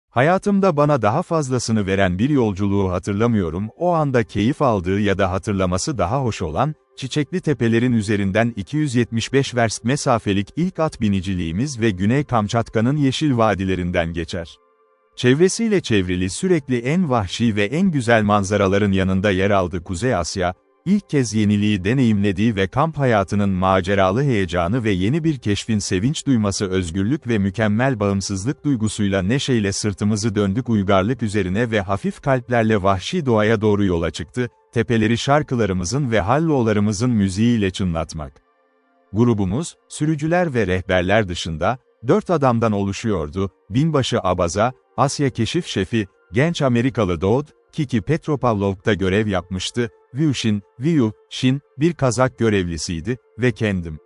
Hayatımda bana daha fazlasını veren bir yolculuğu hatırlamıyorum, o anda keyif aldığı ya da hatırlaması daha hoş olan, çiçekli tepelerin üzerinden 275 verst mesafelik ilk at biniciliğimiz ve Güney Kamçatka'nın yeşil vadilerinden geçer. Çevresiyle çevrili sürekli en vahşi ve en güzel manzaraların yanında yer aldı Kuzey Asya, ilk kez yeniliği deneyimlediği ve kamp hayatının maceralı heyecanı ve yeni bir keşfin sevinç duyması özgürlük ve mükemmel bağımsızlık duygusuyla neşeyle sırtımızı döndük uygarlık üzerine ve hafif kalplerle vahşi doğaya doğru yola çıktı, tepeleri şarkılarımızın ve hallolarımızın müziğiyle çınlatmak. Grubumuz, sürücüler ve rehberler dışında, 4 adamdan oluşuyordu, binbaşı Abaza, Asya keşif şefi, genç Amerikalı Dodd, Kiki Petropavlov'da görev yapmıştı, Viu Shin, bir Kazak görevlisiydi ve kendim.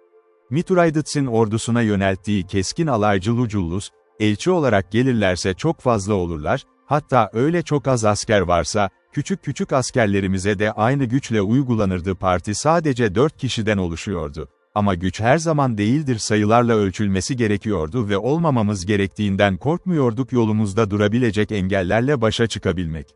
Mitraidits'in ordusuna yönelttiği keskin alaycı Lucullus, elçi olarak gelirlerse çok fazla olurlar, hatta öyle çok az asker varsa, küçük askerlerimize de aynı güçle uygulanırdı parti sadece 4 kişiden oluşuyordu. Ama güç her zaman değildir sayılarla ölçülmesi gerekiyordu ve olmamamız gerektiğinden korkmuyorduk yolumuzda durabilecek engellerle başa çıkabilmek.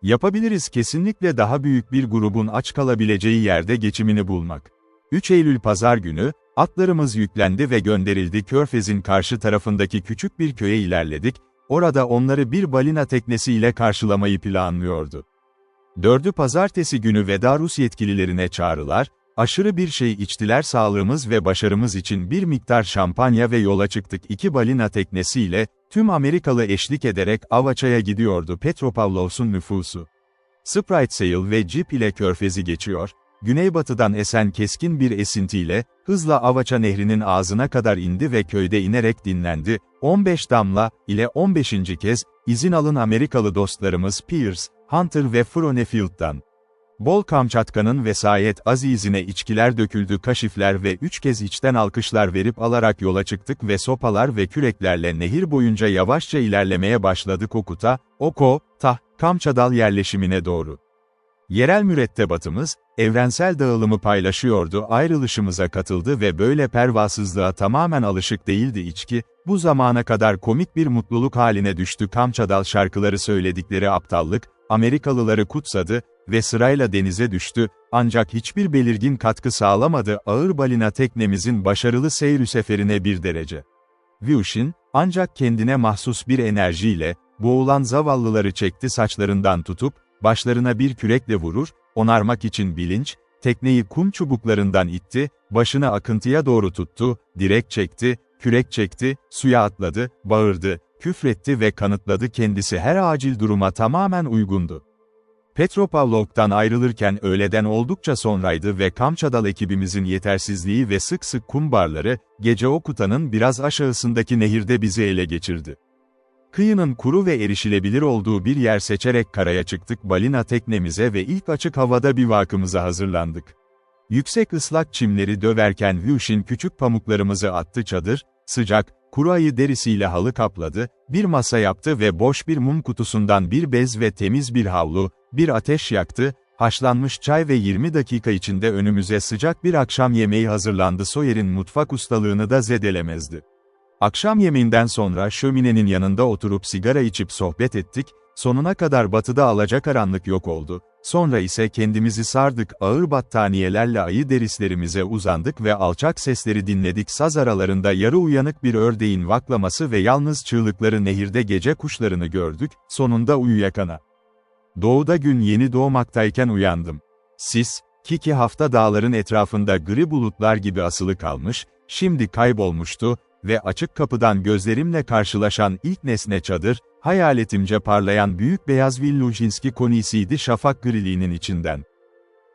Yapabiliriz kesinlikle daha büyük bir grubun aç kalabileceği yerde geçimini bulmak. 3 Eylül Pazar günü, atlarımız yüklendi ve gönderildi Körfez'in karşı tarafındaki küçük bir köye ilerledik, orada onları bir balina teknesiyle karşılamayı planlıyordu. 4'ü Pazartesi günü veda Rus yetkililerine çağrılar, aşırı bir şey içtiler sağlığımız ve başarımız için bir miktar şampanya ve yola çıktık 2 balina teknesiyle, tüm Amerikalı eşlik ederek Avaça'ya gidiyordu Petropavlovs'un nüfusu. Sprite Sail ve Jeep ile Körfez'i geçiyor, güneybatıdan esen keskin bir esintiyle, hızla Avaça nehrinin ağzına kadar indi ve köyde inerek dinlendi, 15 damla ile 15. kez, izin alın Amerikalı dostlarımız Pierce, Hunter ve Fronefield'dan. Bol Kamçatka'nın vesayet azizine içkiler döküldü kaşifler ve 3 kez içten alkışlar verip alarak yola çıktık ve sopalar ve küreklerle nehir boyunca yavaşça ilerlemeye başladık Kamçadal yerleşimine doğru. Yerel mürettebatımız, evrensel dağılımı paylaşıyordu ayrılışımıza katıldı ve böyle pervasızlığa tamamen alışık değildi içki, bu zamana kadar komik bir mutluluk haline düştü Kamçadal şarkıları söyledikleri aptallık, Amerikalıları kutsadı ve sırayla denize düştü, ancak hiçbir belirgin katkı sağlamadı ağır balina teknemizin başarılı seyri seferine bir derece. Viu Shin, ancak kendine mahsus bir enerjiyle, boğulan zavallıları çekti saçlarından tutup, başlarına bir kürekle vurur, onarmak için bilinç, tekneyi kum çubuklarından itti, başını akıntıya doğru tuttu, direk çekti, kürek çekti, suya atladı, bağırdı, küfretti ve kanıtladı kendisi her acil duruma tamamen uygundu. Petropavlov'dan ayrılırken öğleden oldukça sonraydı ve Kamçadal ekibimizin yetersizliği ve sık sık kum barları, gece Okuta'nın biraz aşağısındaki nehirde bizi ele geçirdi. Kıyının kuru ve erişilebilir olduğu bir yer seçerek karaya çıktık balina teknemize ve ilk açık havada bivakımıza hazırlandık. Yüksek ıslak çimleri döverken Viu Shin küçük pamuklarımızı attı çadır, sıcak, kuru ayı derisiyle halı kapladı, bir masa yaptı ve boş bir mum kutusundan bir bez ve temiz bir havlu, bir ateş yaktı, haşlanmış çay ve 20 dakika içinde önümüze sıcak bir akşam yemeği hazırlandı Sawyer'in mutfak ustalığını da zedelemezdi. Akşam yemeğinden sonra şöminenin yanında oturup sigara içip sohbet ettik, sonuna kadar batıda alacakaranlık yok oldu, sonra ise kendimizi sardık ağır battaniyelerle ayı derislerimize uzandık ve alçak sesleri dinledik saz aralarında yarı uyanık bir ördeğin vaklaması ve yalnız çığlıkları nehirde gece kuşlarını gördük, sonunda uyuyakana. Doğuda gün yeni doğmaktayken uyandım. Sis, Kiki hafta dağların etrafında gri bulutlar gibi asılı kalmış, şimdi kaybolmuştu ve açık kapıdan gözlerimle karşılaşan ilk nesne çadır, hayaletimce parlayan büyük beyaz Villujinski konisiydi şafak griliğinin içinden.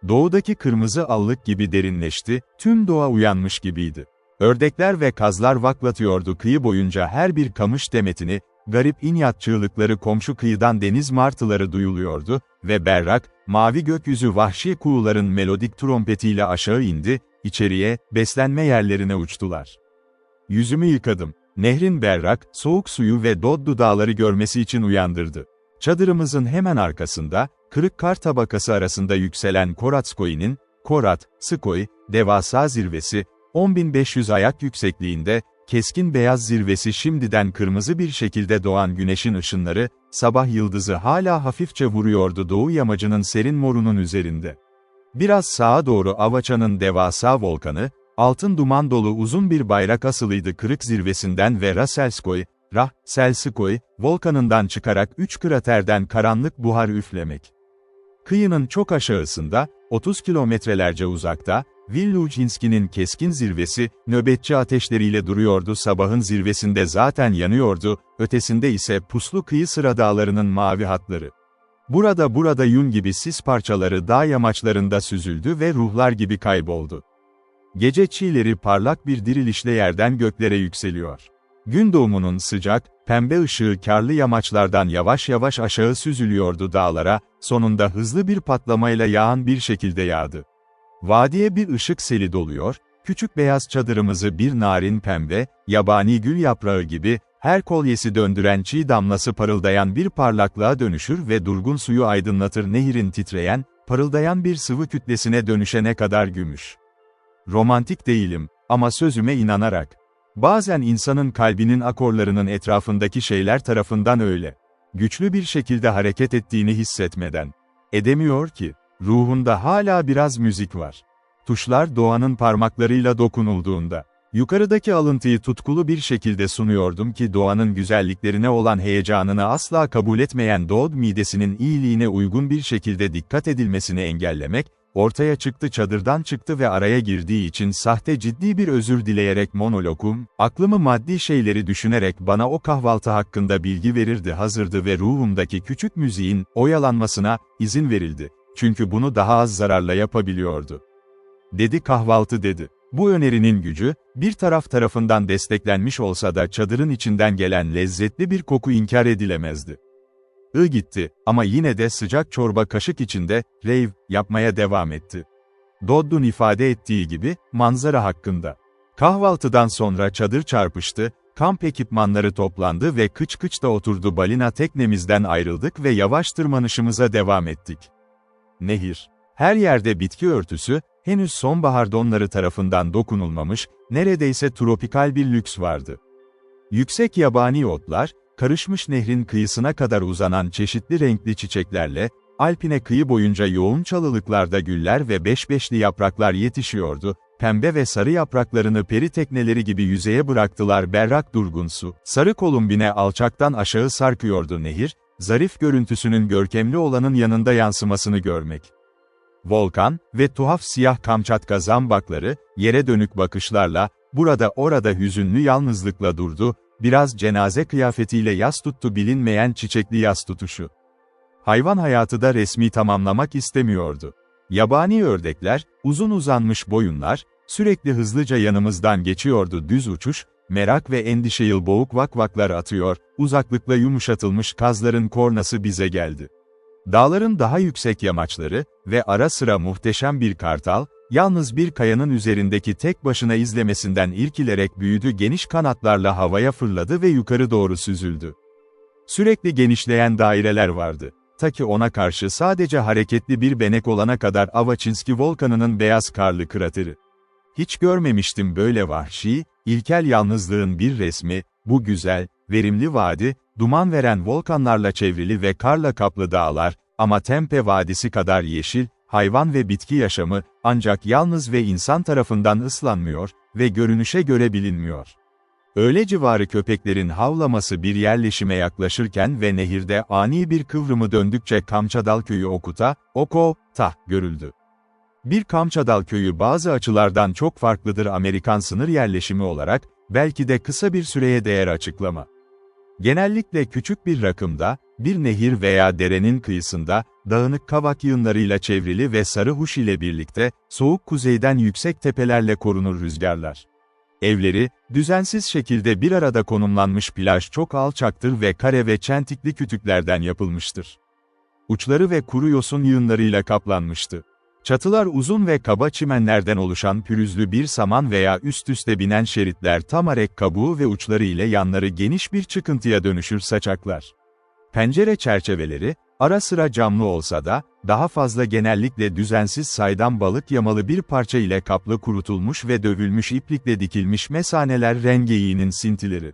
Doğudaki kırmızı allık gibi derinleşti, tüm doğa uyanmış gibiydi. Ördekler ve kazlar vaklatıyordu kıyı boyunca her bir kamış demetini, garip inyat çığlıkları komşu kıyıdan deniz martıları duyuluyordu ve berrak, mavi gökyüzü vahşi kuğuların melodik trompetiyle aşağı indi, içeriye, beslenme yerlerine uçtular. Yüzümü yıkadım. Nehrin berrak, soğuk suyu ve Doddu dağları görmesi için uyandırdı. Çadırımızın hemen arkasında, kırık kar tabakası arasında yükselen Koratskoy'nin, Skoy, devasa zirvesi, 10.500 ayak yüksekliğinde, keskin beyaz zirvesi şimdiden kırmızı bir şekilde doğan güneşin ışınları, sabah yıldızı hala hafifçe vuruyordu doğu yamacının serin morunun üzerinde. Biraz sağa doğru Avaça'nın devasa volkanı, altın duman dolu uzun bir bayrak asılıydı kırık zirvesinden ve Selskoy, volkanından çıkarak 3 kraterden karanlık buhar üflemek. Kıyının çok aşağısında, 30 kilometrelerce uzakta, Villujinski'nin keskin zirvesi, nöbetçi ateşleriyle duruyordu sabahın zirvesinde zaten yanıyordu, ötesinde ise puslu kıyı sıra dağlarının mavi hatları. Burada yün gibi sis parçaları dağ yamaçlarında süzüldü ve ruhlar gibi kayboldu. Gece çiğleri parlak bir dirilişle yerden göklere yükseliyor. Gün doğumunun sıcak, pembe ışığı karlı yamaçlardan yavaş yavaş aşağı süzülüyordu dağlara, sonunda hızlı bir patlamayla yağan bir şekilde yağdı. Vadiye bir ışık seli doluyor, küçük beyaz çadırımızı bir narin pembe, yabani gül yaprağı gibi, her kolyesi döndüren çiğ damlası parıldayan bir parlaklığa dönüşür ve durgun suyu aydınlatır nehirin titreyen, parıldayan bir sıvı kütlesine dönüşene kadar gümüş. Romantik değilim, ama sözüme inanarak. Bazen insanın kalbinin akorlarının etrafındaki şeyler tarafından öyle güçlü bir şekilde hareket ettiğini hissetmeden edemiyor ki, ruhunda hala biraz müzik var. Tuşlar doğanın parmaklarıyla dokunulduğunda, yukarıdaki alıntıyı tutkulu bir şekilde sunuyordum ki doğanın güzelliklerine olan heyecanını asla kabul etmeyen Dodd midesinin iyiliğine uygun bir şekilde dikkat edilmesini engellemek, ortaya çıktı çadırdan çıktı ve araya girdiği için sahte ciddi bir özür dileyerek monologum, aklımı maddi şeyleri düşünerek bana o kahvaltı hakkında bilgi verirdi hazırdı ve ruhumdaki küçük müziğin, oyalanmasına, izin verildi. Çünkü bunu daha az zararla yapabiliyordu. Dedi kahvaltı dedi. Bu önerinin gücü, bir taraf tarafından desteklenmiş olsa da çadırın içinden gelen lezzetli bir koku inkar edilemezdi. Gitti, ama yine de sıcak çorba kaşık içinde, rave, yapmaya devam etti. Dodd'un ifade ettiği gibi, manzara hakkında. Kahvaltıdan sonra çadır çarpıştı, kamp ekipmanları toplandı ve kıç kıçta oturdu balina teknemizden ayrıldık ve yavaş tırmanışımıza devam ettik. Nehir. Her yerde bitki örtüsü, henüz sonbahar donları tarafından dokunulmamış, neredeyse tropikal bir lüks vardı. Yüksek yabani otlar, karışmış nehrin kıyısına kadar uzanan çeşitli renkli çiçeklerle, alpine kıyı boyunca yoğun çalılıklarda güller ve beşbeşli yapraklar yetişiyordu, pembe ve sarı yapraklarını peri tekneleri gibi yüzeye bıraktılar berrak durgun su. Sarı Kolumbine alçaktan aşağı sarkıyordu nehir, zarif görüntüsünün görkemli olanın yanında yansımasını görmek. Volkan ve tuhaf siyah Kamçatka zambakları, yere dönük bakışlarla, burada orada hüzünlü yalnızlıkla durdu, biraz cenaze kıyafetiyle yas tuttu bilinmeyen çiçekli yas tutuşu. Hayvan hayatı da resmi tamamlamak istemiyordu. Yabani ördekler, uzun uzanmış boyunlar, sürekli hızlıca yanımızdan geçiyordu düz uçuş, merak ve endişeyle boğuk vakvaklar atıyor, uzaklıkla yumuşatılmış kazların kornası bize geldi. Dağların daha yüksek yamaçları ve ara sıra muhteşem bir kartal, yalnız bir kayanın üzerindeki tek başına izlemesinden irkilerek büyüdü geniş kanatlarla havaya fırladı ve yukarı doğru süzüldü. Sürekli genişleyen daireler vardı. Ta ki ona karşı sadece hareketli bir benek olana kadar Avaçinski volkanının beyaz karlı krateri. Hiç görmemiştim böyle vahşi, ilkel yalnızlığın bir resmi, bu güzel, verimli vadi, duman veren volkanlarla çevrili ve karla kaplı dağlar, ama Tempe Vadisi kadar yeşil, hayvan ve bitki yaşamı, ancak yalnız ve insan tarafından ıslanmıyor ve görünüşe göre bilinmiyor. Öğle civarı köpeklerin havlaması bir yerleşime yaklaşırken ve nehirde ani bir kıvrımı döndükçe Kamçadal köyü görüldü. Bir Kamçadal köyü bazı açılardan çok farklıdır Amerikan sınır yerleşimi olarak, belki de kısa bir süreye değer açıklama. Genellikle küçük bir rakımda, bir nehir veya derenin kıyısında, dağınık kavak yığınlarıyla çevrili ve sarı huş ile birlikte, soğuk kuzeyden yüksek tepelerle korunur rüzgarlar. Evleri, düzensiz şekilde bir arada konumlanmış plaj çok alçaktır ve kare ve çentikli kütüklerden yapılmıştır. Uçları ve kuru yosun yığınlarıyla kaplanmıştı. Çatılar uzun ve kaba çimenlerden oluşan pürüzlü bir saman veya üst üste binen şeritler tamarek kabuğu ve uçları ile yanları geniş bir çıkıntıya dönüşür saçaklar. Pencere çerçeveleri, Ara sıra camlı olsa da, daha fazla genellikle düzensiz saydam balık yamalı bir parça ile kaplı kurutulmuş ve dövülmüş iplikle dikilmiş mesaneler rengeyiğinin sintileri.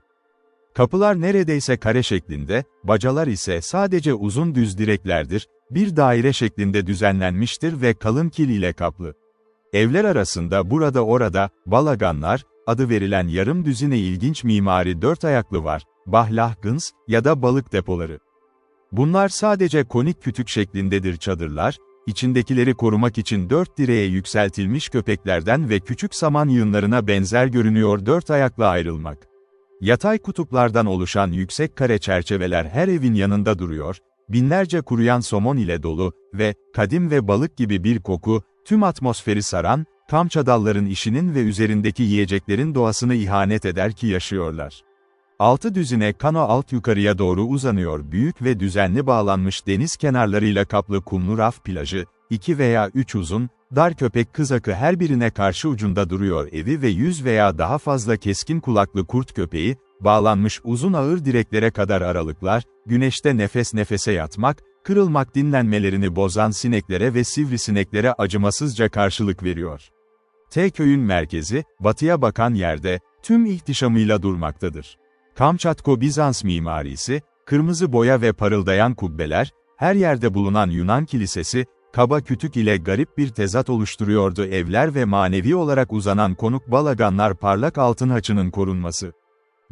Kapılar neredeyse kare şeklinde, bacalar ise sadece uzun düz direklerdir, bir daire şeklinde düzenlenmiştir ve kalın kil ile kaplı. Evler arasında burada orada, balaganlar, adı verilen yarım düzine ilginç mimari dört ayaklı var, bahlahgıns ya da balık depoları. Bunlar sadece konik kütük şeklindedir çadırlar, içindekileri korumak için dört direğe yükseltilmiş köpeklerden ve küçük saman yığınlarına benzer görünüyor dört ayakla ayrılmak. Yatay kutuplardan oluşan yüksek kare çerçeveler her evin yanında duruyor, binlerce kuruyan somon ile dolu ve kadim ve balık gibi bir koku, tüm atmosferi saran, kamçadalların işinin ve üzerindeki yiyeceklerin doğasını ihanet eder ki yaşıyorlar. 6 düzine kano alt yukarıya doğru uzanıyor büyük ve düzenli bağlanmış deniz kenarlarıyla kaplı kumlu raf plajı, 2 veya 3 uzun, dar köpek kızakı her birine karşı ucunda duruyor evi ve 100 veya daha fazla keskin kulaklı kurt köpeği, bağlanmış uzun ağır direklere kadar aralıklar, güneşte nefes nefese yatmak, kırılmak dinlenmelerini bozan sineklere ve sivrisineklere acımasızca karşılık veriyor. T-köyün merkezi, batıya bakan yerde, tüm ihtişamıyla durmaktadır. Kamçatko Bizans mimarisi, kırmızı boya ve parıldayan kubbeler, her yerde bulunan Yunan kilisesi, kaba kütük ile garip bir tezat oluşturuyordu evler ve manevi olarak uzanan konuk balaganlar parlak altın haçının korunması.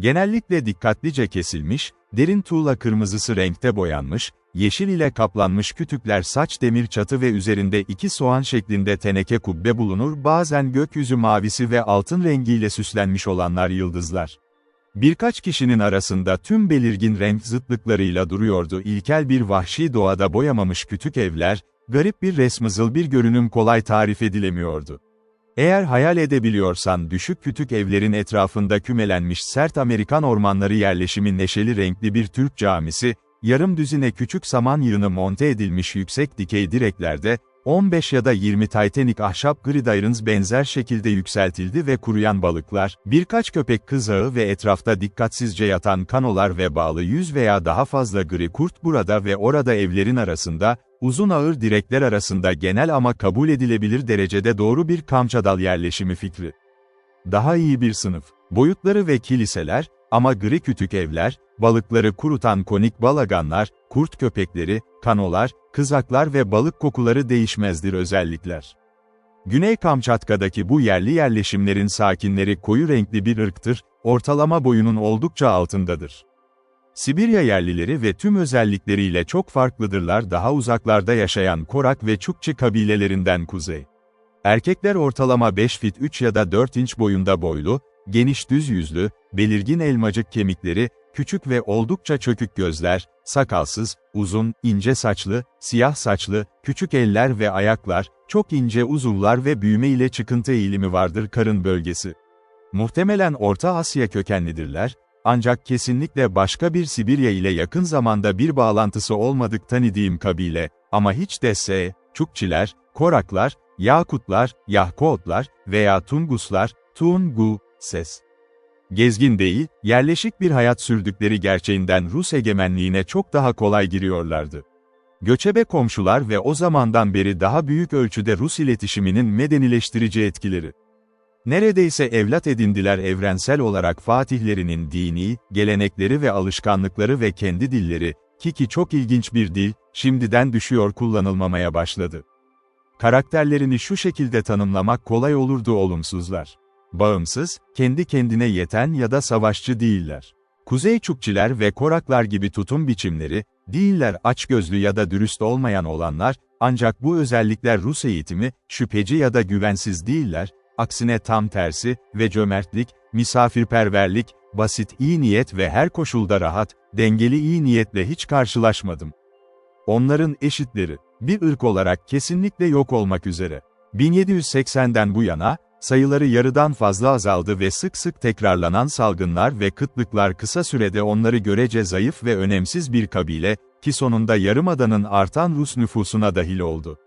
Genellikle dikkatlice kesilmiş, derin tuğla kırmızısı renkte boyanmış, yeşil ile kaplanmış kütükler saç demir çatı ve üzerinde iki soğan şeklinde teneke kubbe bulunur bazen gökyüzü mavisi ve altın rengiyle süslenmiş olanlar yıldızlar. Birkaç kişinin arasında tüm belirgin renk zıtlıklarıyla duruyordu ilkel bir vahşi doğada boyamamış kütük evler, garip bir resmizil bir görünüm kolay tarif edilemiyordu. Eğer hayal edebiliyorsan düşük kütük evlerin etrafında kümelenmiş sert Amerikan ormanları yerleşimi neşeli renkli bir Türk camisi, yarım düzine küçük saman yığını monte edilmiş yüksek dikey direklerde, 15 ya da 20 Titanic ahşap gridirons benzer şekilde yükseltildi ve kuruyan balıklar, birkaç köpek kızağı ve etrafta dikkatsizce yatan kanolar ve bağlı 100 veya daha fazla gri kurt burada ve orada evlerin arasında, uzun ağır direkler arasında genel ama kabul edilebilir derecede doğru bir kamçadal yerleşimi fikri. Daha iyi bir sınıf, boyutları ve kiliseler, ama gri kütük evler, balıkları kurutan konik balaganlar, kurt köpekleri, kanolar, kızaklar ve balık kokuları değişmezdir özellikler. Güney Kamçatka'daki bu yerli yerleşimlerin sakinleri koyu renkli bir ırktır, ortalama boyunun oldukça altındadır. Sibirya yerlileri ve tüm özellikleriyle çok farklıdırlar daha uzaklarda yaşayan Korak ve Çukçi kabilelerinden kuzey. Erkekler ortalama 5 fit 3 ya da 4 inç boyunda boylu, geniş düz yüzlü, belirgin elmacık kemikleri, küçük ve oldukça çökük gözler, sakalsız, uzun, ince saçlı, siyah saçlı, küçük eller ve ayaklar, çok ince uzuvlar ve büyüme ile çıkıntı eğilimi vardır karın bölgesi. Muhtemelen Orta Asya kökenlidirler, ancak kesinlikle başka bir Sibirya ile yakın zamanda bir bağlantısı olmadık tanıdığım kabile, ama hiç de Çukçiler, Koraklar, Yakutlar, Yahkootlar veya Tunguslar, Tungu, ses. Gezgin değil, yerleşik bir hayat sürdükleri gerçeğinden Rus egemenliğine çok daha kolay giriyorlardı. Göçebe komşular ve o zamandan beri daha büyük ölçüde Rus iletişiminin medenileştirici etkileri. Neredeyse evlat edindiler evrensel olarak fatihlerinin dini, gelenekleri ve alışkanlıkları ve kendi dilleri, ki çok ilginç bir dil, şimdiden düşüyor kullanılmamaya başladı. Karakterlerini şu şekilde tanımlamak kolay olurdu olumsuzlar. Bağımsız, kendi kendine yeten ya da savaşçı değiller. Kuzey Çukçiler ve Koraklar gibi tutum biçimleri, değiller açgözlü ya da dürüst olmayan olanlar, ancak bu özellikler Rus eğitimi, şüpheci ya da güvensiz değiller, aksine tam tersi, ve cömertlik, misafirperverlik, basit iyi niyet ve her koşulda rahat, dengeli iyi niyetle hiç karşılaşmadım. Onların eşitleri, bir ırk olarak kesinlikle yok olmak üzere. 1780'den bu yana, sayıları yarıdan fazla azaldı ve sık sık tekrarlanan salgınlar ve kıtlıklar kısa sürede onları görece zayıf ve önemsiz bir kabile, ki sonunda Yarımada'nın artan Rus nüfusuna dahil oldu.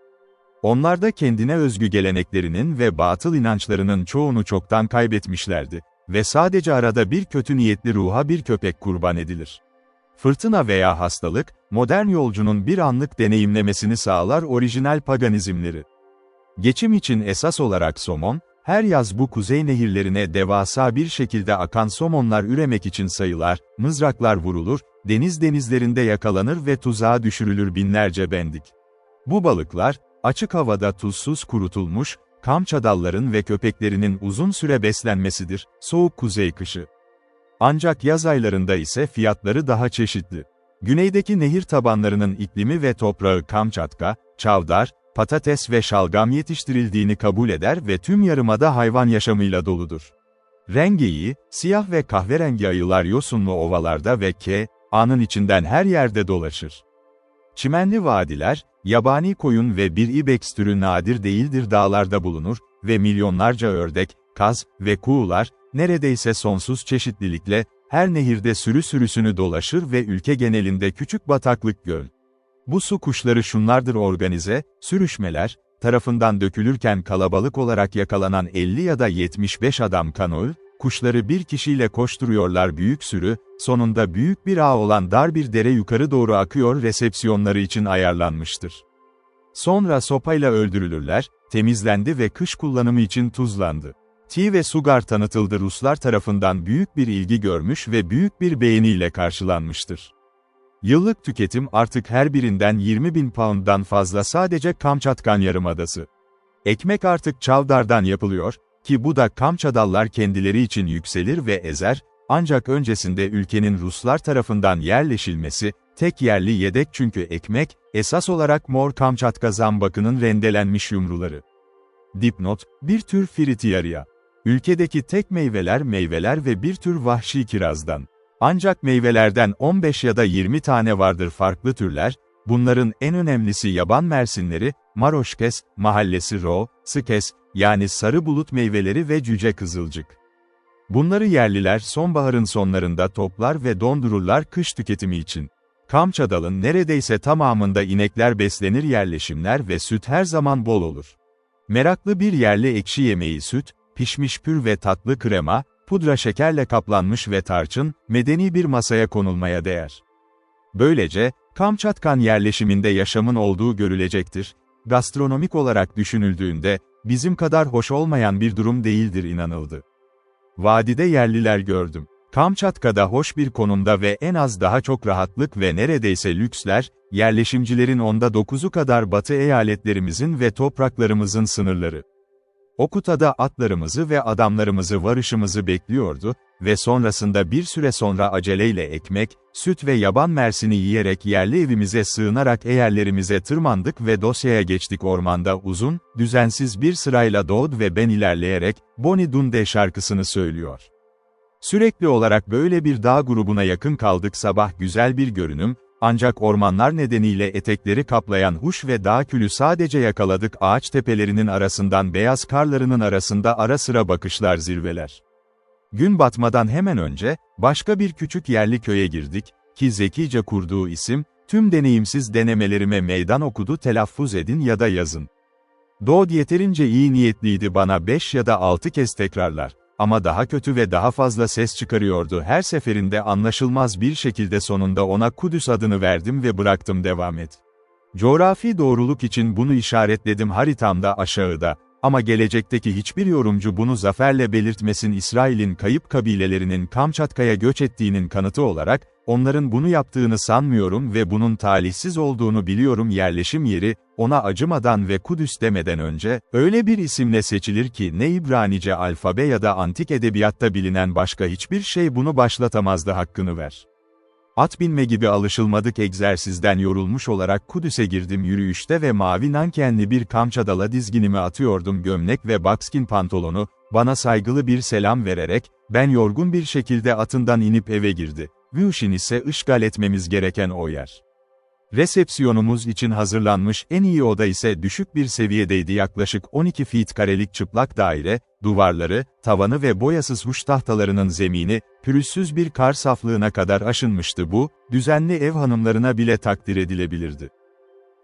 Onlar da kendine özgü geleneklerinin ve batıl inançlarının çoğunu çoktan kaybetmişlerdi ve sadece arada bir kötü niyetli ruha bir köpek kurban edilir. Fırtına veya hastalık, modern yolcunun bir anlık deneyimlemesini sağlar orijinal paganizmleri. Geçim için esas olarak somon, her yaz bu kuzey nehirlerine devasa bir şekilde akan somonlar üremek için sayılar, mızraklar vurulur, denizlerinde yakalanır ve tuzağa düşürülür binlerce bendik. Bu balıklar, açık havada tuzsuz kurutulmuş, kamçadalların ve köpeklerinin uzun süre beslenmesidir, soğuk kuzey kışı. Ancak yaz aylarında ise fiyatları daha çeşitli. Güneydeki nehir tabanlarının iklimi ve toprağı Kamçatka, çavdar, patates ve şalgam yetiştirildiğini kabul eder ve tüm yarımada hayvan yaşamıyla doludur. Rengeyi, siyah ve kahverengi ayılar yosunlu ovalarda ve K.A.'nın içinden her yerde dolaşır. Çimenli vadiler, yabani koyun ve bir ibex türü nadir değildir dağlarda bulunur ve milyonlarca ördek, kaz ve kuğular, neredeyse sonsuz çeşitlilikle, her nehirde sürüsünü dolaşır ve ülke genelinde küçük bataklık göl. Bu su kuşları şunlardır: organize, sürüşmeler, tarafından dökülürken kalabalık olarak yakalanan 50 ya da 75 adam kanol, kuşları bir kişiyle koşturuyorlar, büyük sürü, sonunda büyük bir ağ olan dar bir dere yukarı doğru akıyor, resepsiyonları için ayarlanmıştır. Sonra sopayla öldürülürler, temizlendi ve kış kullanımı için tuzlandı. Tea ve sugar tanıtıldı, Ruslar tarafından büyük bir ilgi görmüş ve büyük bir beğeniyle karşılanmıştır. Yıllık tüketim artık her birinden 20.000 pound'dan fazla sadece Kamçatkan Yarımadası. Ekmek artık çavdardan yapılıyor, ki bu da Kamçadallar kendileri için yükselir ve ezer, ancak öncesinde ülkenin Ruslar tarafından yerleşilmesi, tek yerli yedek çünkü ekmek, esas olarak Mor Kamçatka zambakının rendelenmiş yumruları. Dipnot, bir tür fritiyarya. Ülkedeki tek meyveler ve bir tür vahşi kirazdan. Ancak meyvelerden 15 ya da 20 tane vardır farklı türler, bunların en önemlisi yaban mersinleri, maroşkes, mahallesi skes, yani sarı bulut meyveleri ve cüce kızılcık. Bunları yerliler sonbaharın sonlarında toplar ve dondururlar kış tüketimi için. Kamçadal'ın neredeyse tamamında inekler beslenir, yerleşimler ve süt her zaman bol olur. Meraklı bir yerli ekşi yemeği süt, pişmiş pür ve tatlı krema, pudra şekerle kaplanmış ve tarçın, medeni bir masaya konulmaya değer. Böylece, Kamçatkan yerleşiminde yaşamın olduğu görülecektir. Gastronomik olarak düşünüldüğünde, bizim kadar hoş olmayan bir durum değildir inanıldı. Vadide yerliler gördüm. Kamçatka'da hoş bir konumda ve en az daha çok rahatlık ve neredeyse lüksler, yerleşimcilerin %9'u kadar batı eyaletlerimizin ve topraklarımızın sınırları. Okutada atlarımızı ve adamlarımızı varışımızı bekliyordu ve sonrasında bir süre sonra aceleyle ekmek, süt ve yaban mersini yiyerek yerli evimize sığınarak eğerlerimize tırmandık ve dosyaya geçtik. Ormanda uzun, düzensiz bir sırayla Doğd ve ben ilerleyerek, Boni Dunde şarkısını söylüyor. Sürekli olarak böyle bir dağ grubuna yakın kaldık. Sabah güzel bir görünüm, ancak ormanlar nedeniyle etekleri kaplayan huş ve dağ külü sadece yakaladık. Ağaç tepelerinin arasından beyaz karlarının arasında ara sıra bakışlar, zirveler. Gün batmadan hemen önce, başka bir küçük yerli köye girdik, ki zekice kurduğu isim, tüm deneyimsiz denemelerime meydan okudu. Telaffuz edin ya da yazın. Doğd yeterince iyi niyetliydi, bana 5 ya da 6 kez tekrarlar. Ama daha kötü ve daha fazla ses çıkarıyordu her seferinde, anlaşılmaz bir şekilde. Sonunda ona Kudüs adını verdim ve bıraktım, devam et. Coğrafi doğruluk için bunu işaretledim haritamda aşağıda, ama gelecekteki hiçbir yorumcu bunu zaferle belirtmesin. İsrail'in kayıp kabilelerinin Kamçatka'ya göç ettiğinin kanıtı olarak, onların bunu yaptığını sanmıyorum ve bunun talihsiz olduğunu biliyorum. Yerleşim yeri, ona acımadan ve Kudüs demeden önce, öyle bir isimle seçilir ki ne İbranice alfabe ya da antik edebiyatta bilinen başka hiçbir şey bunu başlatamazdı, hakkını ver. At binme gibi alışılmadık egzersizden yorulmuş olarak Kudüs'e girdim yürüyüşte ve mavi nankenli bir Kamçadal'a dizginimi atıyordum. Gömlek ve buckskin pantolonu, bana saygılı bir selam vererek, ben yorgun bir şekilde atından inip eve girdi. Vüşin ise işgal etmemiz gereken o yer. Resepsiyonumuz için hazırlanmış en iyi oda ise düşük bir seviyedeydi. Yaklaşık 12 feet karelik çıplak daire, duvarları, tavanı ve boyasız huş tahtalarının zemini, pürüzsüz bir kar saflığına kadar aşınmıştı. Bu, düzenli ev hanımlarına bile takdir edilebilirdi.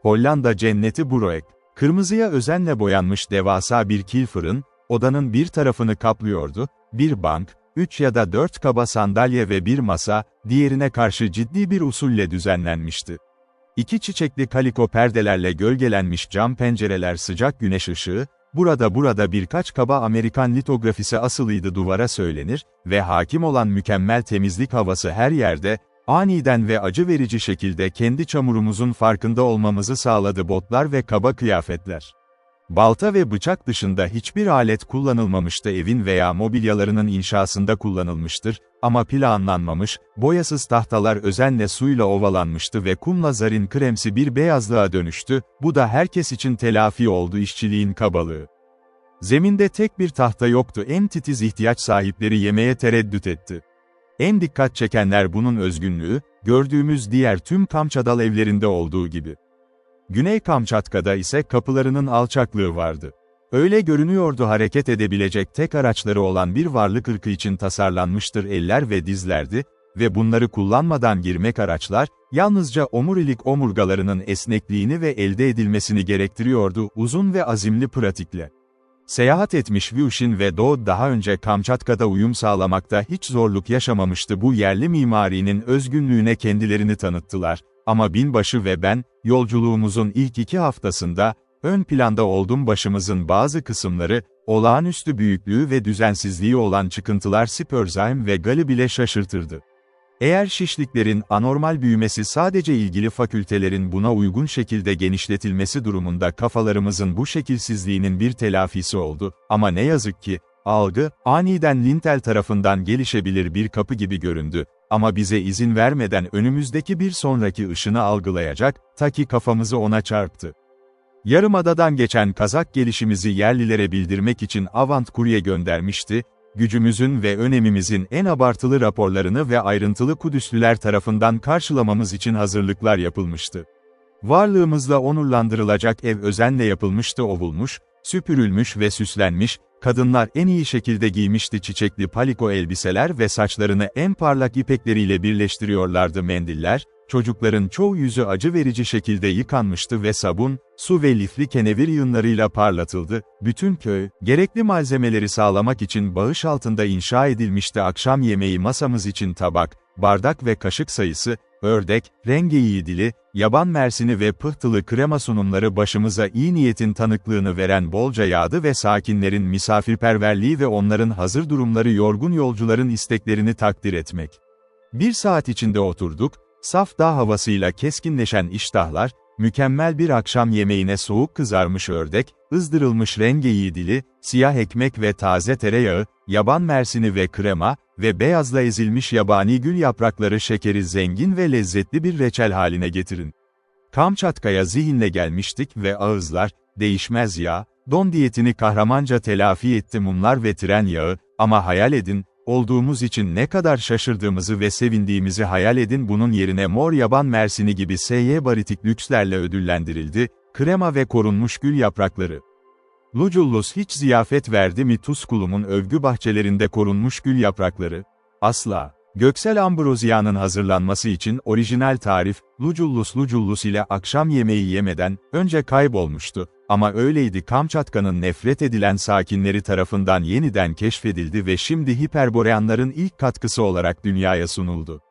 Hollanda cenneti Broek, kırmızıya özenle boyanmış devasa bir kil fırın, odanın bir tarafını kaplıyordu, bir bank, 3 ya da 4 kaba sandalye ve bir masa, diğerine karşı ciddi bir usulle düzenlenmişti. 2 çiçekli kaliko perdelerle gölgelenmiş cam pencereler sıcak güneş ışığı, burada birkaç kaba Amerikan litografisi asılıydı duvara söylenir ve hakim olan mükemmel temizlik havası her yerde, aniden ve acı verici şekilde kendi çamurumuzun farkında olmamızı sağladı botlar ve kaba kıyafetler. Balta ve bıçak dışında hiçbir alet kullanılmamıştı evin veya mobilyalarının inşasında kullanılmıştır, ama planlanmamış, boyasız tahtalar özenle suyla ovalanmıştı ve kumla zarin kremsi bir beyazlığa dönüştü, bu da herkes için telafi oldu işçiliğin kabalığı. Zeminde tek bir tahta yoktu en titiz ihtiyaç sahipleri yemeye tereddüt etti. En dikkat çekenler bunun özgünlüğü, gördüğümüz diğer tüm Kamçadal evlerinde olduğu gibi. Güney Kamçatka'da ise kapılarının alçaklığı vardı. Öyle görünüyordu hareket edebilecek tek araçları olan bir varlık ırkı için tasarlanmıştır eller ve dizlerdi ve bunları kullanmadan girmek araçlar, yalnızca omurilik omurgalarının esnekliğini ve elde edilmesini gerektiriyordu uzun ve azimli pratikle. Seyahat etmiş Vyushin ve Do daha önce Kamçatka'da uyum sağlamakta hiç zorluk yaşamamıştı bu yerli mimarinin özgünlüğüne kendilerini tanıttılar. Ama binbaşı ve ben, yolculuğumuzun ilk 2 haftasında, ön planda oldum başımızın bazı kısımları, olağanüstü büyüklüğü ve düzensizliği olan çıkıntılar Spörsheim ve Gal'i bile şaşırtırdı. Eğer şişliklerin anormal büyümesi sadece ilgili fakültelerin buna uygun şekilde genişletilmesi durumunda kafalarımızın bu şekilsizliğinin bir telafisi oldu, ama ne yazık ki, algı, aniden Lintel tarafından gelişebilir bir kapı gibi göründü, ama bize izin vermeden önümüzdeki bir sonraki ışını algılayacak, ta ki kafamızı ona çarptı. Yarımadadan geçen kazak gelişimizi yerlilere bildirmek için Avant kurye göndermişti, gücümüzün ve önemimizin en abartılı raporlarını ve ayrıntılı Kudüslüler tarafından karşılamamız için hazırlıklar yapılmıştı. Varlığımızla onurlandırılacak ev özenle yapılmıştı ovulmuş, süpürülmüş ve süslenmiş, kadınlar en iyi şekilde giymişti çiçekli paliko elbiseler ve saçlarını en parlak ipekleriyle birleştiriyorlardı mendiller, çocukların çoğu yüzü acı verici şekilde yıkanmıştı ve sabun, su ve lifli kenevir yığınlarıyla parlatıldı, bütün köy, gerekli malzemeleri sağlamak için bağış altında inşa edilmişti akşam yemeği masamız için tabak, bardak ve kaşık sayısı, ördek, rengeyi dili, yaban mersini ve pıhtılı krema sunumları başımıza iyi niyetin tanıklığını veren bolca yağdı ve sakinlerin misafirperverliği ve onların hazır durumları yorgun yolcuların isteklerini takdir etmek. 1 saat içinde oturduk, saf dağ havasıyla keskinleşen iştahlar, mükemmel bir akşam yemeğine soğuk kızarmış ördek, ızdırılmış rengeyi dili, siyah ekmek ve taze tereyağı, yaban mersini ve krema ve beyazla ezilmiş yabani gül yaprakları şekeri zengin ve lezzetli bir reçel haline getirin. Kamçatka'ya zihinle gelmiştik ve ağızlar, değişmez yağ, don diyetini kahramanca telafi etti mumlar ve tren yağı, ama hayal edin, olduğumuz için ne kadar şaşırdığımızı ve sevindiğimizi hayal edin bunun yerine mor yaban mersini gibi SY baritik lükslerle ödüllendirildi, krema ve korunmuş gül yaprakları. Lucullus hiç ziyafet verdi mi Tusculum'un övgü bahçelerinde korunmuş gül yaprakları? Asla. Göksel Ambrosia'nın hazırlanması için orijinal tarif, Lucullus ile akşam yemeği yemeden önce kaybolmuştu. Ama öyleydi Kamçatka'nın nefret edilen sakinleri tarafından yeniden keşfedildi ve şimdi Hiperboreanların ilk katkısı olarak dünyaya sunuldu.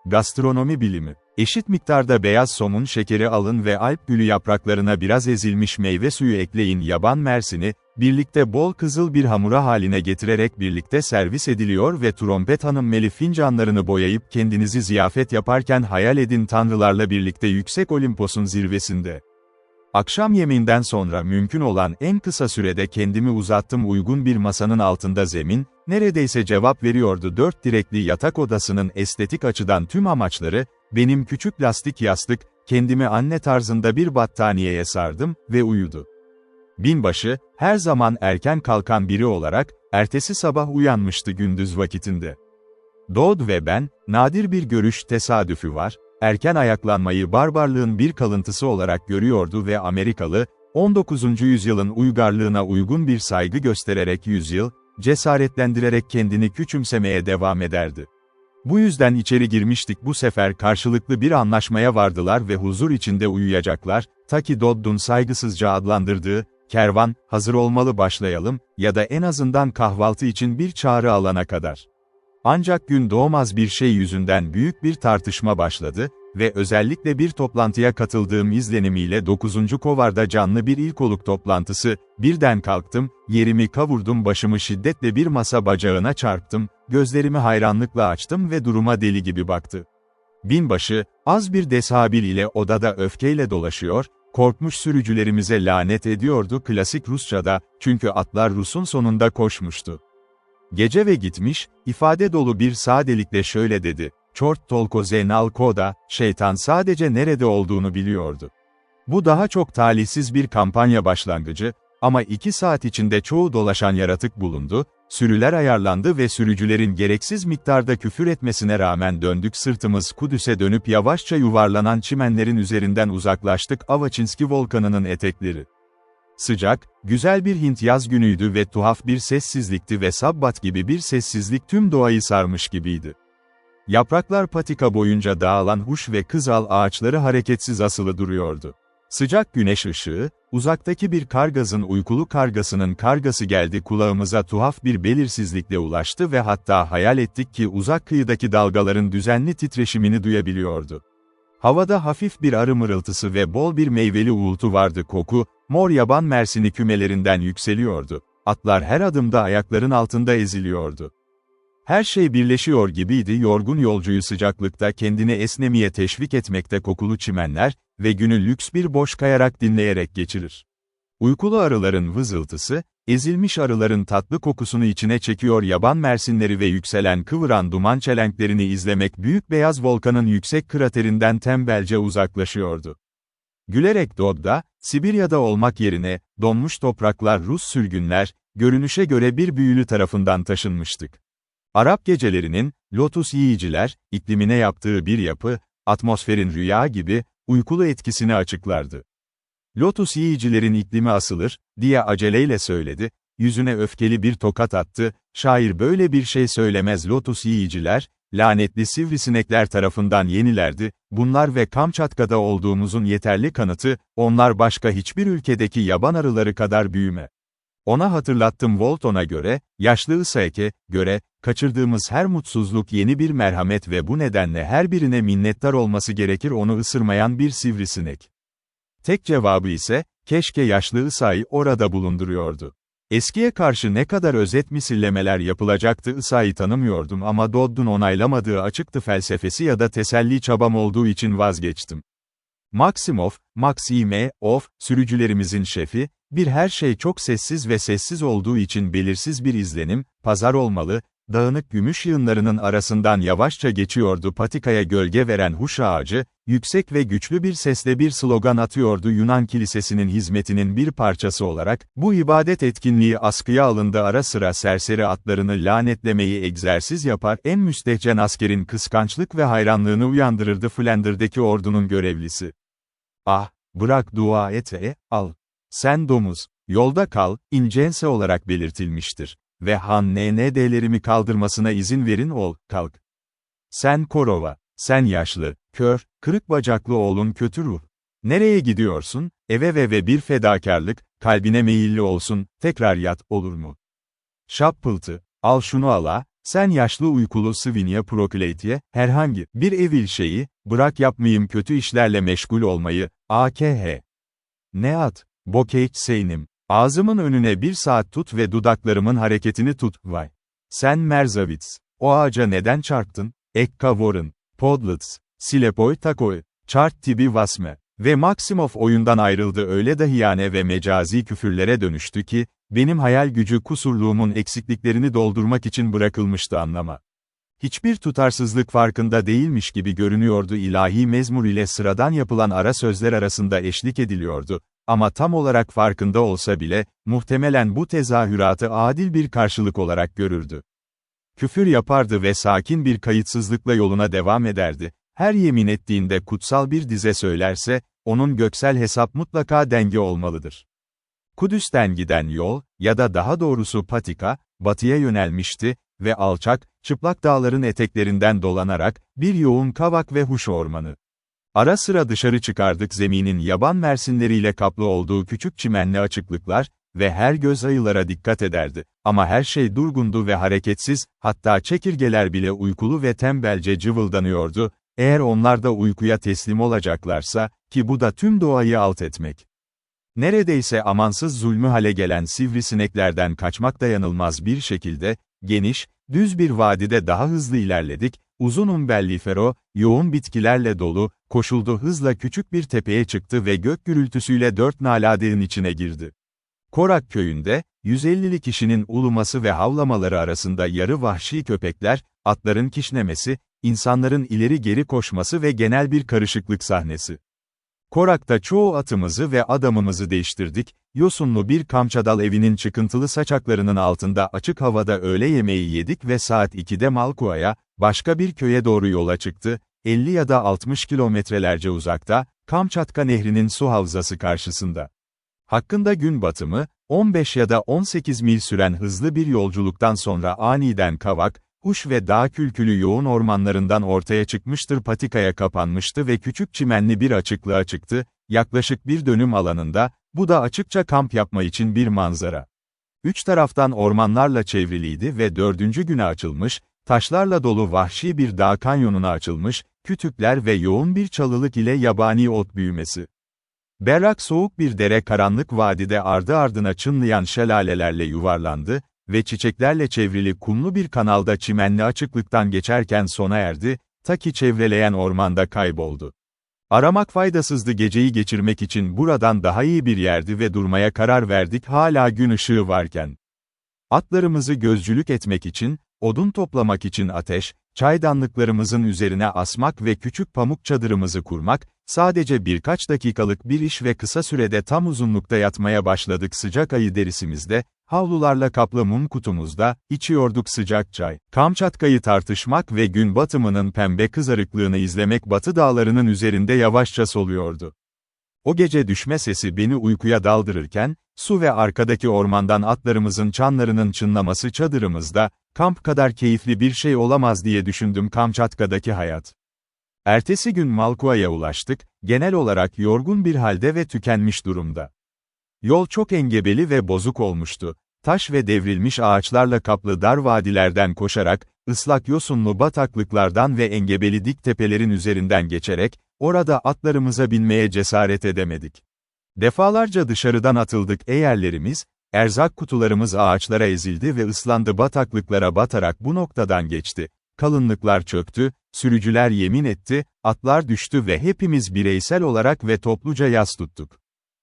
Gastronomi bilimi. Eşit miktarda beyaz somun şekeri alın ve alp gülü yapraklarına biraz ezilmiş meyve suyu ekleyin yaban mersini, birlikte bol kızıl bir hamura haline getirerek birlikte servis ediliyor ve trompet hanımmeli fincanlarını boyayıp kendinizi ziyafet yaparken hayal edin tanrılarla birlikte yüksek Olimpos'un zirvesinde. Akşam yemeğinden sonra mümkün olan en kısa sürede kendimi uzattım uygun bir masanın altında zemin, neredeyse cevap veriyordu 4 direkli yatak odasının estetik açıdan tüm amaçları, benim küçük lastik yastık, kendimi anne tarzında bir battaniyeye sardım ve uyudu. Binbaşı, her zaman erken kalkan biri olarak, ertesi sabah uyanmıştı gündüz vakitinde. Dodd ve ben, nadir bir görüş tesadüfü var, erken ayaklanmayı barbarlığın bir kalıntısı olarak görüyordu ve Amerikalı, 19. yüzyılın uygarlığına uygun bir saygı göstererek cesaretlendirerek kendini küçümsemeye devam ederdi. Bu yüzden içeri girmiştik bu sefer karşılıklı bir anlaşmaya vardılar ve huzur içinde uyuyacaklar, ta ki Dodd'un saygısızca adlandırdığı, kervan, hazır olmalı başlayalım, ya da en azından kahvaltı için bir çağrı alana kadar. Ancak gün doğmaz bir şey yüzünden büyük bir tartışma başladı ve özellikle bir toplantıya katıldığım izlenimiyle 9. Kovar'da canlı bir ilkoluk toplantısı, birden kalktım, yerimi kavurdum, başımı şiddetle bir masa bacağına çarptım, gözlerimi hayranlıkla açtım ve duruma deli gibi baktı. Binbaşı, az bir desabil ile odada öfkeyle dolaşıyor, korkmuş sürücülerimize lanet ediyordu klasik Rusça'da, çünkü atlar Rus'un sonunda koşmuştu. Gece ve gitmiş, ifade dolu bir sadelikle şöyle dedi, "Çort tolko zenal koda, şeytan sadece nerede olduğunu biliyordu." Bu daha çok talihsiz bir kampanya başlangıcı, ama 2 saat içinde çoğu dolaşan yaratık bulundu, sürüler ayarlandı ve sürücülerin gereksiz miktarda küfür etmesine rağmen döndük sırtımız Kudüs'e dönüp yavaşça yuvarlanan çimenlerin üzerinden uzaklaştık Avaçinski volkanının etekleri. Sıcak, güzel bir Hint yaz günüydü ve tuhaf bir sessizlikti ve sabbat gibi bir sessizlik tüm doğayı sarmış gibiydi. Yapraklar patika boyunca dağılan huş ve kızıl ağaçları hareketsiz asılı duruyordu. Sıcak güneş ışığı, uzaktaki bir kargazın uykulu kargasının kargası geldi kulağımıza tuhaf bir belirsizlikle ulaştı ve hatta hayal ettik ki uzak kıyıdaki dalgaların düzenli titreşimini duyabiliyordu. Havada hafif bir arı mırıltısı ve bol bir meyveli uğultu vardı koku, mor yaban mersini kümelerinden yükseliyordu. Atlar her adımda ayakların altında eziliyordu. Her şey birleşiyor gibiydi yorgun yolcuyu sıcaklıkta kendini esnemeye teşvik etmekte kokulu çimenler ve günü lüks bir boş kayarak dinleyerek geçirir. Uykulu arıların vızıltısı, ezilmiş arıların tatlı kokusunu içine çekiyor yaban mersinleri ve yükselen kıvıran duman çelenklerini izlemek büyük beyaz volkanın yüksek kraterinden tembelce uzaklaşıyordu. Gülerek Dod'da, Sibirya'da olmak yerine, donmuş topraklar Rus sürgünler, görünüşe göre bir büyülü tarafından taşınmıştık. Arap gecelerinin, lotus yiyiciler, iklimine yaptığı bir yapı, atmosferin rüya gibi, uykulu etkisini açıklardı. Lotus yiyicilerin iklimi asılır, diye aceleyle söyledi, yüzüne öfkeli bir tokat attı, şair böyle bir şey söylemez lotus yiyiciler, lanetli sivrisinekler tarafından yenilerdi, bunlar ve Kamçatka'da olduğumuzun yeterli kanıtı, onlar başka hiçbir ülkedeki yaban arıları kadar büyüme. Ona hatırlattım Walton'a göre, yaşlı Isaac'e göre, kaçırdığımız her mutsuzluk yeni bir merhamet ve bu nedenle her birine minnettar olması gerekir onu ısırmayan bir sivrisinek. Tek cevabı ise, keşke yaşlı Isaac'ı orada bulunduruyordu. Eskiye karşı ne kadar özet misillemeler yapılacaktı Isaac'ı tanımıyordum ama Dodd'un onaylamadığı açıktı felsefesi ya da teselli çabam olduğu için vazgeçtim. Maximov, sürücülerimizin şefi, her şey çok sessiz ve sessiz olduğu için belirsiz bir izlenim, pazar olmalı, dağınık gümüş yığınlarının arasından yavaşça geçiyordu patikaya gölge veren huş ağacı, yüksek ve güçlü bir sesle bir slogan atıyordu Yunan kilisesinin hizmetinin bir parçası olarak, bu ibadet etkinliği askıya alındı ara sıra serseri atlarını lanetlemeyi egzersiz yapar en müstehcen askerin kıskançlık ve hayranlığını uyandırırdı Flandır'daki ordunun görevlisi. Ah, bırak dua et al. Sen domuz, yolda kal, incense olarak belirtilmiştir. Ve Han NND'lerimi kaldırmasına izin verin kalk. Sen Korova, sen yaşlı, kör, kırık bacaklı oğlun kötü ruh. Nereye gidiyorsun? Eve ve bir fedakarlık, kalbine meyilli olsun, tekrar yat, olur mu? Şappıltı, al şunu ala, sen yaşlı uykulu Svinya Prokletye, herhangi bir evil şeyi, bırak yapmayayım kötü işlerle meşgul olmayı, AKH. Ne at, Bokeç Seynim. Ağzımın önüne 1 saat tut ve dudaklarımın hareketini tut, vay. Sen Merzavits, o ağaca neden çarptın? Ekka Warren, Podlitz, Silepoy Takoy, Chart Tibi Vasme. Ve Maximov oyundan ayrıldı öyle dahiyane ve mecazi küfürlere dönüştü ki, benim hayal gücü kusurluğumun eksikliklerini doldurmak için bırakılmıştı anlama. Hiçbir tutarsızlık farkında değilmiş gibi görünüyordu ilahi mezmur ile sıradan yapılan ara sözler arasında eşlik ediliyordu. Ama tam olarak farkında olsa bile, muhtemelen bu tezahüratı adil bir karşılık olarak görürdü. Küfür yapardı ve sakin bir kayıtsızlıkla yoluna devam ederdi. Her yemin ettiğinde kutsal bir dize söylerse, onun göksel hesap mutlaka denge olmalıdır. Kudüs'ten giden yol, ya da daha doğrusu patika, batıya yönelmişti ve alçak, çıplak dağların eteklerinden dolanarak, bir yoğun kavak ve huş ormanı. Ara sıra dışarı çıkardık zeminin yaban mersinleriyle kaplı olduğu küçük çimenli açıklıklar ve her göz ayılara dikkat ederdi. Ama her şey durgundu ve hareketsiz, hatta çekirgeler bile uykulu ve tembelce cıvıldanıyordu. Eğer onlar da uykuya teslim olacaklarsa, ki bu da tüm doğayı alt etmek. Neredeyse amansız zulmü hale gelen sivrisineklerden kaçmak dayanılmaz bir şekilde, geniş, düz bir vadide daha hızlı ilerledik, uzun umbellifero, yoğun bitkilerle dolu, koşuldu hızla küçük bir tepeye çıktı ve gök gürültüsüyle 4 nala derin içine girdi. Korak köyünde, 150'li kişinin uluması ve havlamaları arasında yarı vahşi köpekler, atların kişnemesi, insanların ileri geri koşması ve genel bir karışıklık sahnesi. Korak'ta çoğu atımızı ve adamımızı değiştirdik, yosunlu bir kamçadal evinin çıkıntılı saçaklarının altında açık havada öğle yemeği yedik ve saat 2'de Malkua'ya, başka bir köye doğru yola çıktı, 50 ya da 60 kilometrelerce uzakta, Kamçatka Nehri'nin su havzası karşısında. Hakkında gün batımı, 15 ya da 18 mil süren hızlı bir yolculuktan sonra aniden kavak, huş ve dağ külkülü yoğun ormanlarından ortaya çıkmıştır patikaya kapanmıştı ve küçük çimenli bir açıklığa çıktı, yaklaşık bir dönüm alanında, bu da açıkça kamp yapma için bir manzara. Üç taraftan ormanlarla çevriliydi ve 4. güne açılmış, taşlarla dolu vahşi bir dağ kanyonuna açılmış, kütükler ve yoğun bir çalılık ile yabani ot büyümesi. Berrak soğuk bir dere karanlık vadide ardı ardına çınlayan şelalelerle yuvarlandı ve çiçeklerle çevrili kumlu bir kanalda çimenli açıklıktan geçerken sona erdi, ta ki çevreleyen ormanda kayboldu. Aramak faydasızdı, geceyi geçirmek için buradan daha iyi bir yerdi ve durmaya karar verdik hala gün ışığı varken. Atlarımızı gözcülük etmek için, odun toplamak için ateş, çaydanlıklarımızın üzerine asmak ve küçük pamuk çadırımızı kurmak, sadece birkaç dakikalık bir iş ve kısa sürede tam uzunlukta yatmaya başladık sıcak ayı derisimizde, havlularla kaplı mum kutumuzda, içiyorduk sıcak çay. Kamçatka'yı tartışmak ve gün batımının pembe kızarıklığını izlemek Batı dağlarının üzerinde yavaşça soluyordu. O gece düşme sesi beni uykuya daldırırken, su ve arkadaki ormandan atlarımızın çanlarının çınlaması çadırımızda, kamp kadar keyifli bir şey olamaz diye düşündüm Kamçatka'daki hayat. Ertesi gün Malkua'ya ulaştık, genel olarak yorgun bir halde ve tükenmiş durumda. Yol çok engebeli ve bozuk olmuştu. Taş ve devrilmiş ağaçlarla kaplı dar vadilerden koşarak, ıslak yosunlu bataklıklardan ve engebeli dik tepelerin üzerinden geçerek, orada atlarımıza binmeye cesaret edemedik. Defalarca dışarıdan atıldık eğerlerimiz, erzak kutularımız ağaçlara ezildi ve ıslandı bataklıklara batarak bu noktadan geçti. Kalınlıklar çöktü, sürücüler yemin etti, atlar düştü ve hepimiz bireysel olarak ve topluca yas tuttuk.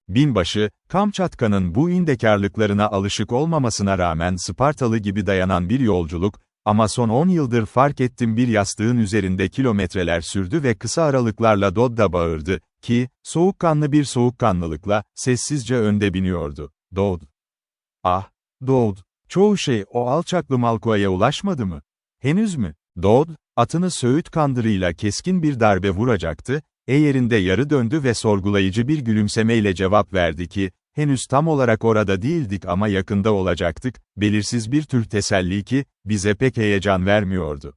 Binbaşı, Kamçatka'nın bu indekarlıklarına alışık olmamasına rağmen Spartalı gibi dayanan bir yolculuk, ama son 10 yıldır fark ettim bir yastığın üzerinde kilometreler sürdü ve kısa aralıklarla Dodda bağırdı, ki, soğukkanlı bir soğukkanlılıkla, sessizce önde biniyordu. Dod. Ah, Dod. Çoğu şey o alçaklı Malkua'ya ulaşmadı mı? Henüz mü? Dod, atını söğüt kandırıyla keskin bir darbe vuracaktı, yerinde yarı döndü ve sorgulayıcı bir gülümsemeyle cevap verdi ki, henüz tam olarak orada değildik ama yakında olacaktık, belirsiz bir tür teselli ki, bize pek heyecan vermiyordu.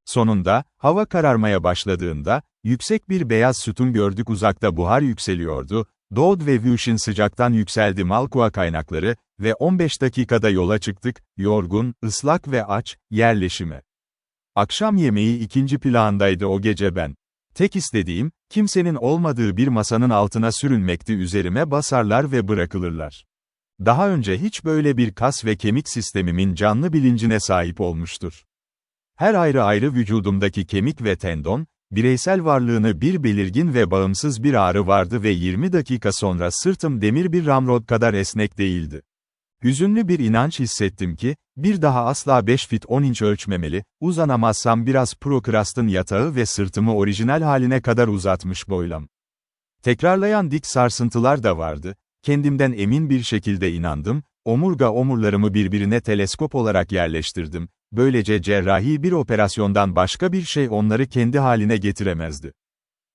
Sonunda, hava kararmaya başladığında, yüksek bir beyaz sütun gördük uzakta buhar yükseliyordu, Dod ve Vüşin sıcaktan yükseldi Malkua kaynakları ve 15 dakikada yola çıktık, yorgun, ıslak ve aç, yerleşime. Akşam yemeği ikinci plandaydı o gece ben. Tek istediğim, kimsenin olmadığı bir masanın altına sürünmekti üzerime basarlar ve bırakılırlar. Daha önce hiç böyle bir kas ve kemik sistemimin canlı bilincine sahip olmuştur. Her ayrı ayrı vücudumdaki kemik ve tendon, bireysel varlığını bir belirgin ve bağımsız bir ağrı vardı ve 20 dakika sonra sırtım demir bir ramrod kadar esnek değildi. Hüzünlü bir inanç hissettim ki, bir daha asla 5 fit 10 inç ölçmemeli, uzanamazsam biraz Procrast'ın yatağı ve sırtımı orijinal haline kadar uzatmış boylam. Tekrarlayan dik sarsıntılar da vardı, kendimden emin bir şekilde inandım, omurlarımı birbirine teleskop olarak yerleştirdim, böylece cerrahi bir operasyondan başka bir şey onları kendi haline getiremezdi.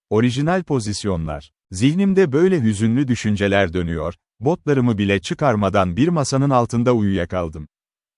Orijinal pozisyonlar. Zihnimde böyle hüzünlü düşünceler dönüyor, botlarımı bile çıkarmadan bir masanın altında uyuyakaldım.